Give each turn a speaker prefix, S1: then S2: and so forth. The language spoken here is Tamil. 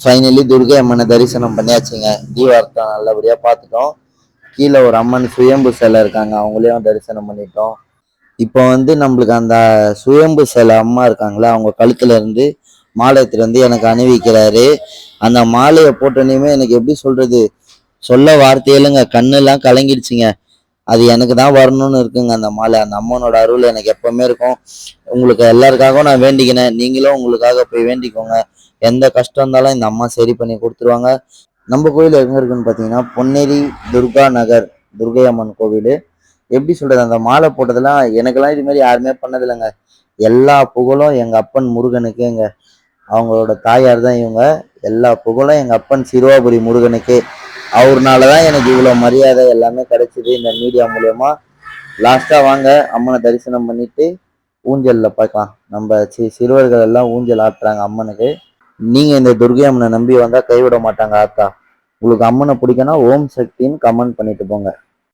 S1: ஃபைனலி துர்கை அம்மனை தரிசனம் பண்ணியாச்சுங்க. தீபார்த்தம் நல்லபடியாக பார்த்துட்டோம். கீழே ஒரு அம்மன் சுயம்பு சிலை இருக்காங்க, அவங்களையும் தரிசனம் பண்ணிட்டோம். இப்போ வந்து நம்மளுக்கு அந்த சுயம்பு சிலை அம்மா இருக்காங்களா, அவங்க கழுத்துல இருந்து மாலை எடுத்துட்டு வந்து எனக்கு அணிவிக்கிறாரு. அந்த மாலையை போட்டோன்னே எனக்கு எப்படி சொல்றது, சொல்ல வார்த்தையிலுங்க, கண்ணெல்லாம் கலங்கிடுச்சுங்க. அது எனக்கு தான் வரணும்னு இருக்குங்க அந்த மாலை. அந்த அம்மனோட அருள் எனக்கு எப்பவுமே இருக்கும். உங்களுக்கு எல்லாருக்காகவும் நான் வேண்டிக்கினேன். நீங்களும் உங்களுக்காக போய் வேண்டிக்கோங்க. எந்த கஷ்டம் இருந்தாலும் இந்த அம்மா சரி பண்ணி கொடுத்துருவாங்க. நம்ம கோயில் எங்க இருக்குன்னு பார்த்தீங்கன்னா, பொன்னேரி துர்கா நகர் துர்கை அம்மன் கோவில். எப்படி சொல்றது, அந்த மாலை போட்டதெல்லாம் எனக்கெல்லாம் இது மாதிரி யாருமே பண்ணதில்லைங்க. எல்லா புகழும் எங்க அப்பன் முருகனுக்கேங்க. அவங்களோட தாயார் தான் இவங்க. எல்லா புகழும் எங்க அப்பன் சிறுவாபுரி முருகனுக்கே. அவர்னாலதான் எனக்கு இவ்வளவு மரியாதை எல்லாமே கிடைச்சது இந்த மீடியா மூலியமா. லாஸ்டா வாங்க அம்மனை தரிசனம் பண்ணிட்டு ஊஞ்சல்ல பார்க்கலாம். நம்ம சிறுவர்கள் எல்லாம் ஊஞ்சல் ஆட்டுறாங்க அம்மனுக்கு. நீங்க இந்த துர்கை அம்மனை நம்பி வந்தா கைவிட மாட்டாங்க ஆத்தா. உங்களுக்கு அம்மனை பிடிக்கும்னா ஓம் சக்தின்னு கமெண்ட் பண்ணிட்டு போங்க.